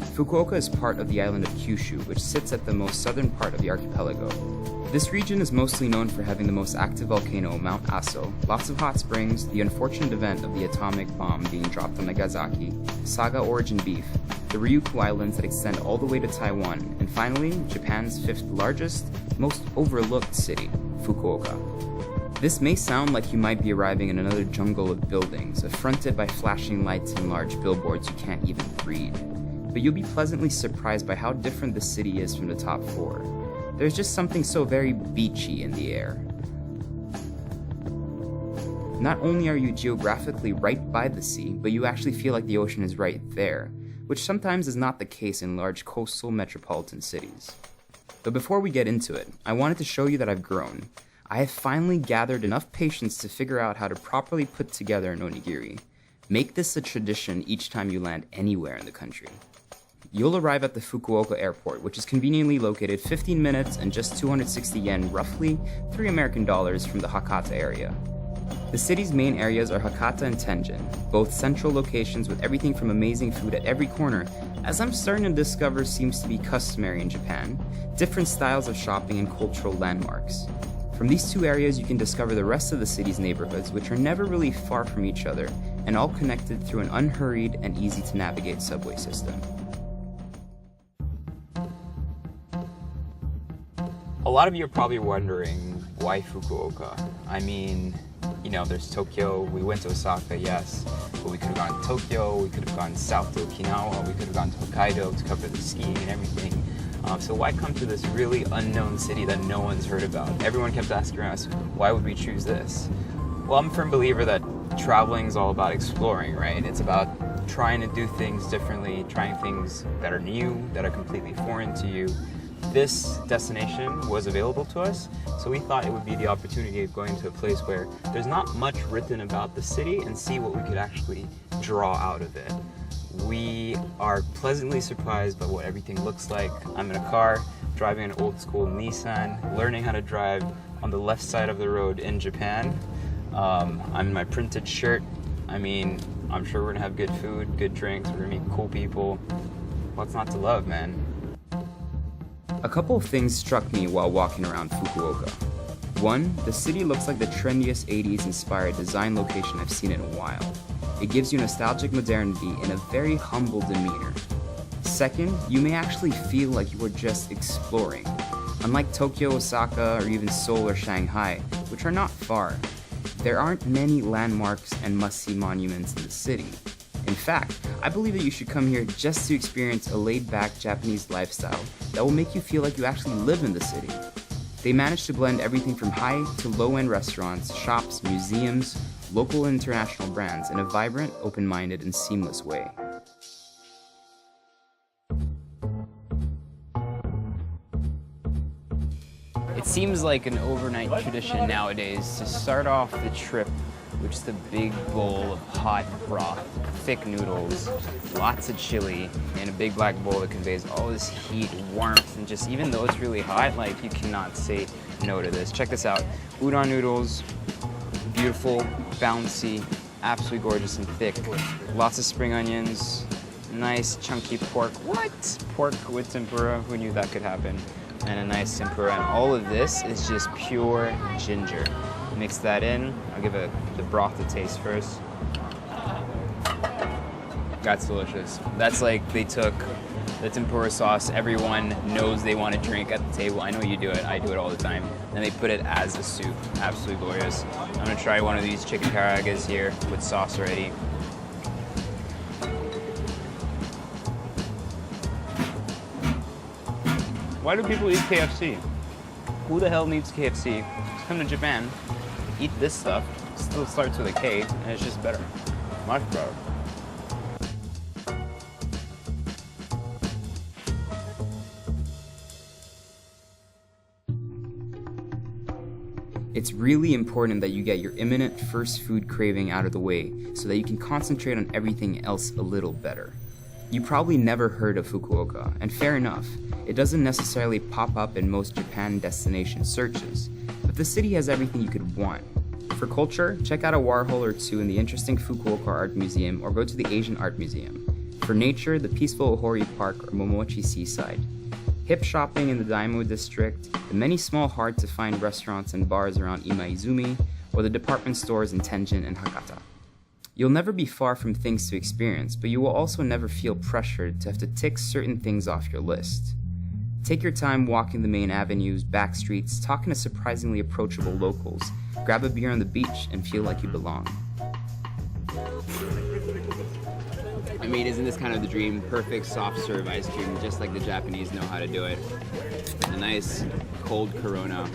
Fukuoka is part of the island of Kyushu, which sits at the most southern part of the archipelago. This region is mostly known for having the most active volcano, Mount Aso, lots of hot springs, the unfortunate event of the atomic bomb being dropped on Nagasaki, saga origin beef, the Ryukyu Islands that extend all the way to Taiwan, and finally, Japan's fifth largest, most overlooked city, Fukuoka. This may sound like you might be arriving in another jungle of buildings, affronted by flashing lights and large billboards you can't even read. But you'll be pleasantly surprised by how different the city is from the top four. There's just something so very beachy in the air. Not only are you geographically right by the sea, but you actually feel like the ocean is right there, which sometimes is not the case in large coastal metropolitan cities. But before we get into it, I wanted to show you that I've grown. I have finally gathered enough patience to figure out how to properly put together an onigiri. Make this a tradition each time you land anywhere in the country. You'll arrive at the Fukuoka airport, which is conveniently located 15 minutes and just 260 yen, roughly $3 American from the Hakata area. The city's main areas are Hakata and Tenjin, both central locations with everything from amazing food at every corner, as I'm starting to discover seems to be customary in Japan, different styles of shopping and cultural landmarks. From these two areas you can discover the rest of the city's neighborhoods, which are never really far from each other, and all connected through an unhurried and easy to navigate subway system. A lot of you are probably wondering, why Fukuoka? I mean, there's Tokyo, we went to Osaka, yes, but we could have gone to Tokyo, we could have gone south to Okinawa, we could have gone to Hokkaido to cover the skiing and everything. So why come to this really unknown city that no one's heard about? Everyone kept asking us, why would we choose this? Well, I'm a firm believer that traveling is all about exploring, right? It's about trying to do things differently, trying things that are new, that are completely foreign to you. This destination was available to us, so we thought it would be the opportunity of going to a place where there's not much written about the city and see what we could actually draw out of it. We are pleasantly surprised by what everything looks like. I'm in a car, driving an old school Nissan, learning how to drive on the left side of the road in Japan. I'm in my printed shirt. I'm sure we're gonna have good food, good drinks, we're gonna meet cool people. What's not to love, man? A couple of things struck me while walking around Fukuoka. One, the city looks like the trendiest 80s inspired design location I've seen in a while. It gives you nostalgic modernity in a very humble demeanor. Second, you may actually feel like you are just exploring. Unlike Tokyo, Osaka, or even Seoul or Shanghai, which are not far, there aren't many landmarks and must-see monuments in the city. In fact, I believe that you should come here just to experience a laid-back Japanese lifestyle that will make you feel like you actually live in the city. They managed to blend everything from high to low-end restaurants, shops, museums, local and international brands in a vibrant, open-minded, and seamless way. It seems like an overnight tradition nowadays to start off the trip with just a big bowl of hot broth, thick noodles, lots of chili, and a big black bowl that conveys all this heat, warmth, and just even though it's really hot, you cannot say no to this. Check this out. Udon noodles, beautiful, bouncy, absolutely gorgeous and thick. Lots of spring onions, nice chunky pork. What? Pork with tempura, who knew that could happen? And a nice tempura, and all of this is just pure ginger. Mix that in. I'll give the broth a taste first. That's delicious. That's like they took the tempura sauce everyone knows they want to drink at the table. I know you do it. I do it all the time. And they put it as a soup. Absolutely glorious. I'm gonna try one of these chicken karages here with sauce already. Why do people eat KFC? Who the hell needs KFC? Just come to Japan, eat this stuff. It still starts with a K, and it's just better. Much better. It's really important that you get your imminent first food craving out of the way so that you can concentrate on everything else a little better. You probably never heard of Fukuoka, and fair enough, it doesn't necessarily pop up in most Japan destination searches, but the city has everything you could want. For culture, check out a Warhol or two in the interesting Fukuoka Art Museum or go to the Asian Art Museum. For nature, the peaceful Ohori Park or Momochi Seaside. Hip shopping in the Daimyo district, the many small hard-to-find restaurants and bars around Imaizumi, or the department stores in Tenjin and Hakata. You'll never be far from things to experience, but you will also never feel pressured to have to tick certain things off your list. Take your time walking the main avenues, back streets, talking to surprisingly approachable locals, grab a beer on the beach, and feel like you belong. I mean, isn't this kind of the dream? Perfect soft serve ice cream, just like the Japanese know how to do it. A nice cold Corona.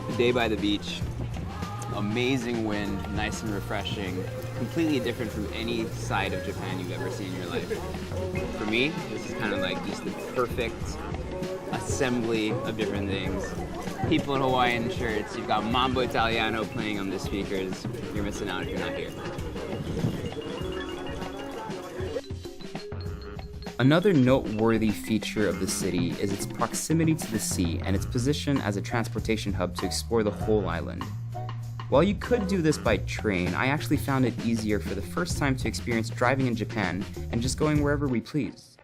The day by the beach. Amazing wind, nice and refreshing. Completely different from any side of Japan you've ever seen in your life. For me, this is kind of like just the perfect assembly of different things. People in Hawaiian shirts, you've got Mambo Italiano playing on the speakers. You're missing out if you're not here. Another noteworthy feature of the city is its proximity to the sea and its position as a transportation hub to explore the whole island. While you could do this by train, I actually found it easier for the first time to experience driving in Japan and just going wherever we pleased.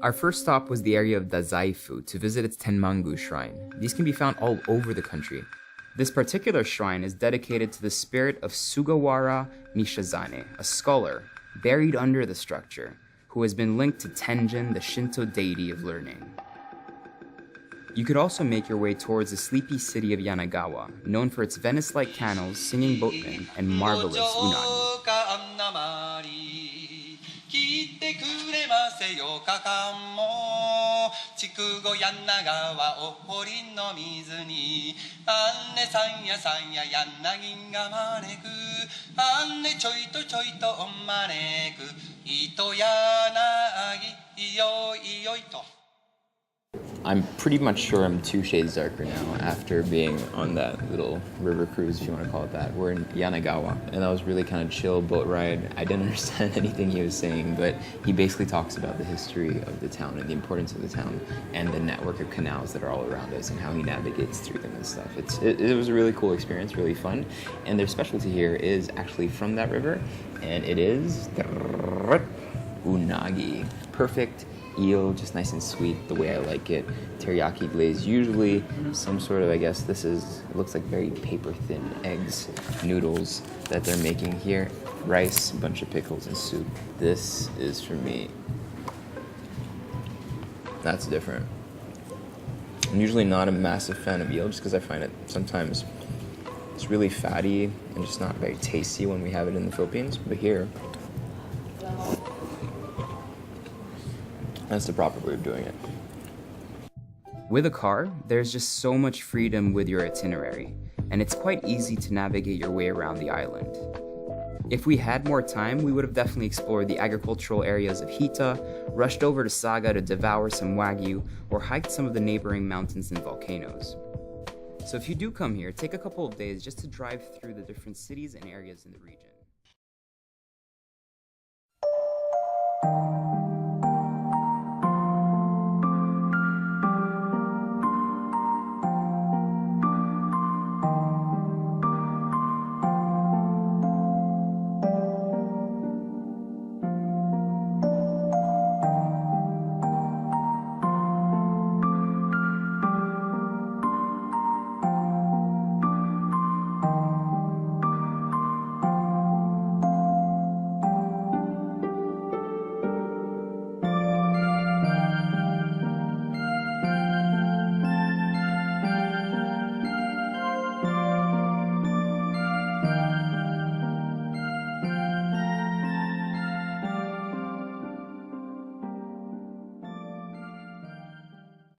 Our first stop was the area of Dazaifu to visit its Tenmangu shrine. These can be found all over the country. This particular shrine is dedicated to the spirit of Sugawara Nishizane, a scholar buried under the structure, who has been linked to Tenjin, the Shinto deity of learning. You could also make your way towards the sleepy city of Yanagawa, known for its Venice-like canals, singing boatmen, and marvelous unagi. I'm pretty much sure I'm 2 shades darker now after being on that little river cruise, if you want to call it that. We're in Yanagawa, and that was really kind of chill boat ride. I didn't understand anything he was saying, but he basically talks about the history of the town and the importance of the town and the network of canals that are all around us and how he navigates through them and stuff. It was a really cool experience, really fun, and their specialty here is actually from that river, and it is unagi. Perfect eel, just nice and sweet, the way I like it. Teriyaki glaze, usually some sort of, I guess this is, it looks like very paper thin eggs, noodles that they're making here. Rice, a bunch of pickles and soup. This is for me. That's different. I'm usually not a massive fan of eel just because I find it sometimes it's really fatty and just not very tasty when we have it in the Philippines, but here, that's the proper way of doing it. With a car, there's just so much freedom with your itinerary, and it's quite easy to navigate your way around the island. If we had more time, we would have definitely explored the agricultural areas of Hita, rushed over to Saga to devour some Wagyu, or hiked some of the neighboring mountains and volcanoes. So if you do come here, take a couple of days just to drive through the different cities and areas in the region.